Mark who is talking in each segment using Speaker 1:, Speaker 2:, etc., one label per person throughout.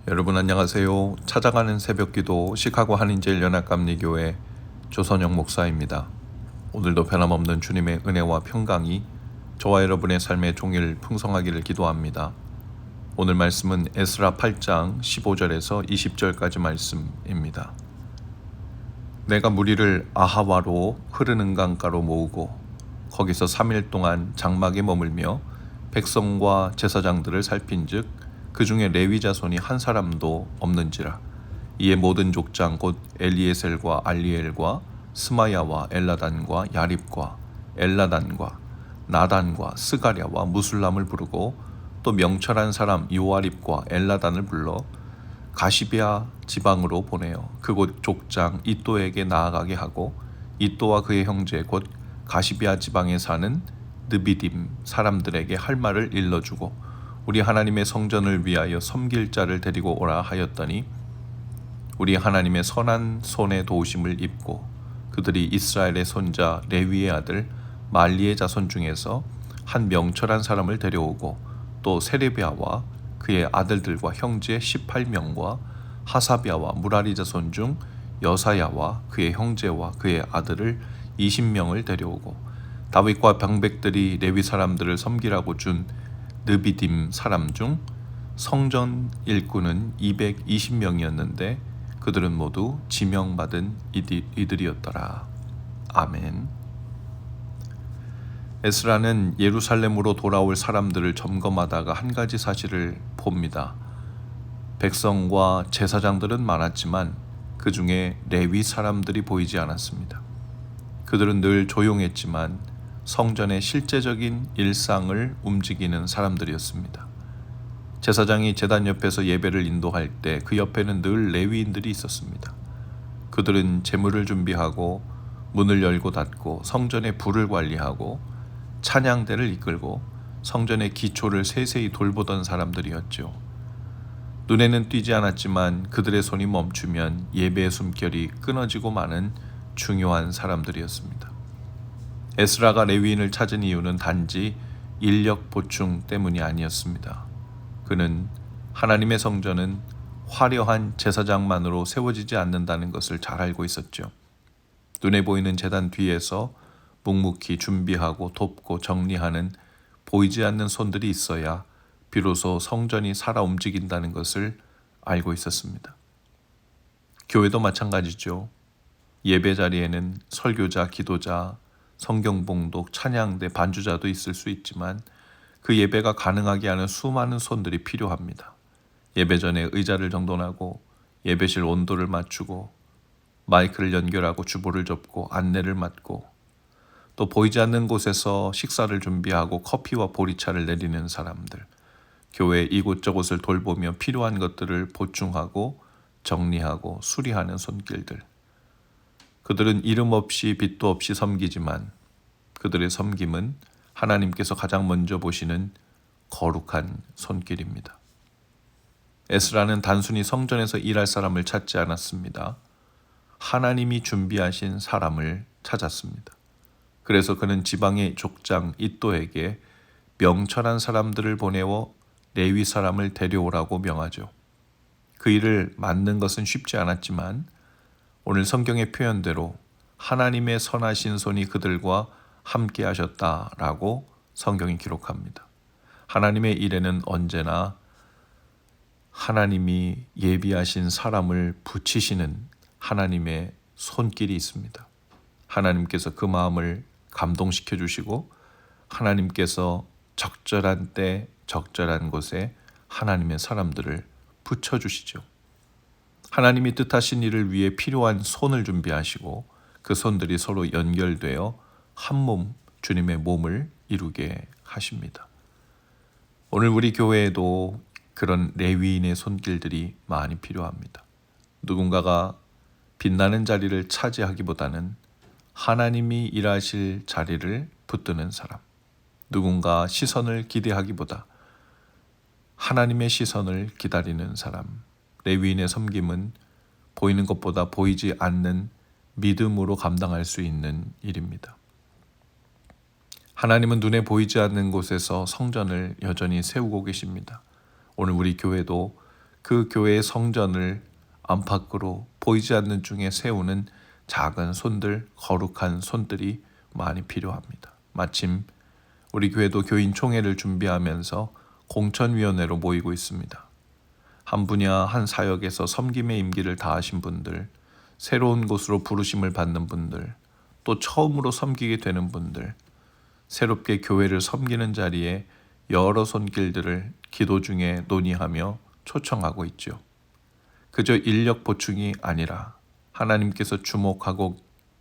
Speaker 1: 여러분 안녕하세요. 찾아가는 새벽기도 시카고 한인제일연합감리교회 조선영 목사입니다. 오늘도 변함없는 주님의 은혜와 평강이 저와 여러분의 삶의 종일 풍성하기를 기도합니다. 오늘 말씀은 에스라 8장 15절에서 20절까지 말씀입니다. 내가 무리를 아하와로 흐르는 강가로 모으고 거기서 3일 동안 장막에 머물며 백성과 제사장들을 살핀즉 그 중에 레위 자손이 한 사람도 없는지라. 이에 모든 족장 곧 엘리에셀과 알리엘과 스마야와 엘라단과 야립과 엘라단과 나단과 스가랴와 무술람을 부르고 또 명철한 사람 요아립과 엘라단을 불러 가시비아 지방으로 보내어 그곳 족장 이또에게 나아가게 하고 이또와 그의 형제 곧 가시비아 지방에 사는 느비딤 사람들에게 할 말을 일러주고 우리 하나님의 성전을 위하여 섬길 자를 데리고 오라 하였더니 우리 하나님의 선한 손의 도우심을 입고 그들이 이스라엘의 손자 레위의 아들 말리의 자손 중에서 한 명철한 사람을 데려오고 또 세레비아와 그의 아들들과 형제 18명과 하사비아와 무라리 자손 중 여사야와 그의 형제와 그의 아들을 20명을 데려오고 다윗과 병백들이 레위 사람들을 섬기라고 준 느비딤 사람 중 성전 일꾼은 220명이었는데 그들은 모두 지명받은 이들이었더라. 아멘. 에스라는 예루살렘으로 돌아올 사람들을 점검하다가 한 가지 사실을 봅니다. 백성과 제사장들은 많았지만 그 중에 레위 사람들이 보이지 않았습니다. 그들은 늘 조용했지만 성전의 실제적인 일상을 움직이는 사람들이었습니다. 제사장이 제단 옆에서 예배를 인도할 때 그 옆에는 늘 레위인들이 있었습니다. 그들은 제물을 준비하고 문을 열고 닫고 성전의 불을 관리하고 찬양대를 이끌고 성전의 기초를 세세히 돌보던 사람들이었죠. 눈에는 띄지 않았지만 그들의 손이 멈추면 예배의 숨결이 끊어지고 마는 중요한 사람들이었습니다. 에스라가 레위인을 찾은 이유는 단지 인력 보충 때문이 아니었습니다. 그는 하나님의 성전은 화려한 제사장만으로 세워지지 않는다는 것을 잘 알고 있었죠. 눈에 보이는 제단 뒤에서 묵묵히 준비하고 돕고 정리하는 보이지 않는 손들이 있어야 비로소 성전이 살아 움직인다는 것을 알고 있었습니다. 교회도 마찬가지죠. 예배 자리에는 설교자, 기도자, 성경봉독, 찬양대, 반주자도 있을 수 있지만 그 예배가 가능하게 하는 수많은 손들이 필요합니다. 예배 전에 의자를 정돈하고 예배실 온도를 맞추고 마이크를 연결하고 주보를 접고 안내를 맡고 또 보이지 않는 곳에서 식사를 준비하고 커피와 보리차를 내리는 사람들, 교회 이곳저곳을 돌보며 필요한 것들을 보충하고 정리하고 수리하는 손길들. 그들은 이름 없이 빛도 없이 섬기지만 그들의 섬김은 하나님께서 가장 먼저 보시는 거룩한 손길입니다. 에스라는 단순히 성전에서 일할 사람을 찾지 않았습니다. 하나님이 준비하신 사람을 찾았습니다. 그래서 그는 지방의 족장 이또에게 명철한 사람들을 보내어 레위 사람을 데려오라고 명하죠. 그 일을 맡는 것은 쉽지 않았지만 오늘 성경의 표현대로 하나님의 선하신 손이 그들과 함께 하셨다라고 성경이 기록합니다. 하나님의 일에는 언제나 하나님이 예비하신 사람을 붙이시는 하나님의 손길이 있습니다. 하나님께서 그 마음을 감동시켜 주시고 하나님께서 적절한 때 적절한 곳에 하나님의 사람들을 붙여주시죠. 하나님이 뜻하신 일을 위해 필요한 손을 준비하시고 그 손들이 서로 연결되어 한 몸, 주님의 몸을 이루게 하십니다. 오늘 우리 교회에도 그런 레위인의 손길들이 많이 필요합니다. 누군가가 빛나는 자리를 차지하기보다는 하나님이 일하실 자리를 붙드는 사람, 누군가 시선을 기대하기보다 하나님의 시선을 기다리는 사람, 레위인의 섬김은 보이는 것보다 보이지 않는 믿음으로 감당할 수 있는 일입니다. 하나님은 눈에 보이지 않는 곳에서 성전을 여전히 세우고 계십니다. 오늘 우리 교회도 그 교회의 성전을 안팎으로 보이지 않는 중에 세우는 작은 손들, 거룩한 손들이 많이 필요합니다. 마침 우리 교회도 교인 총회를 준비하면서 공천위원회로 모이고 있습니다. 한 분야 한 사역에서 섬김의 임기를 다하신 분들, 새로운 곳으로 부르심을 받는 분들, 또 처음으로 섬기게 되는 분들, 새롭게 교회를 섬기는 자리에 여러 손길들을 기도 중에 논의하며 초청하고 있죠. 그저 인력 보충이 아니라 하나님께서 주목하고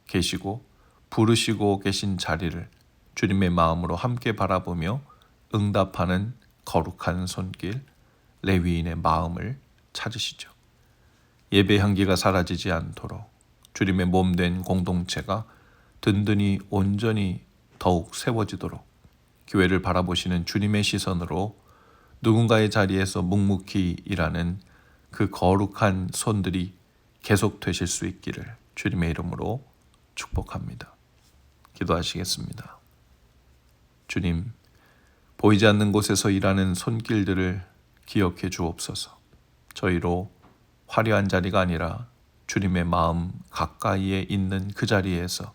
Speaker 1: 계시고 부르시고 계신 자리를 주님의 마음으로 함께 바라보며 응답하는 거룩한 손길, 레위인의 마음을 찾으시죠. 예배 향기가 사라지지 않도록 주님의 몸된 공동체가 든든히 온전히 더욱 세워지도록 교회를 바라보시는 주님의 시선으로 누군가의 자리에서 묵묵히 일하는 그 거룩한 손들이 계속되실 수 있기를 주님의 이름으로 축복합니다. 기도하시겠습니다. 주님, 보이지 않는 곳에서 일하는 손길들을 기억해 주옵소서. 저희로 화려한 자리가 아니라 주님의 마음 가까이에 있는 그 자리에서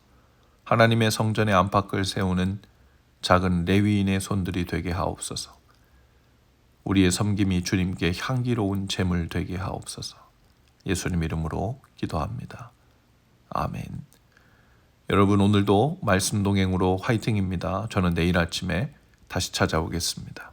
Speaker 1: 하나님의 성전의 안팎을 세우는 작은 레위인의 손들이 되게 하옵소서. 우리의 섬김이 주님께 향기로운 제물 되게 하옵소서. 예수님 이름으로 기도합니다. 아멘. 여러분, 오늘도 말씀 동행으로 화이팅입니다. 저는 내일 아침에 다시 찾아오겠습니다.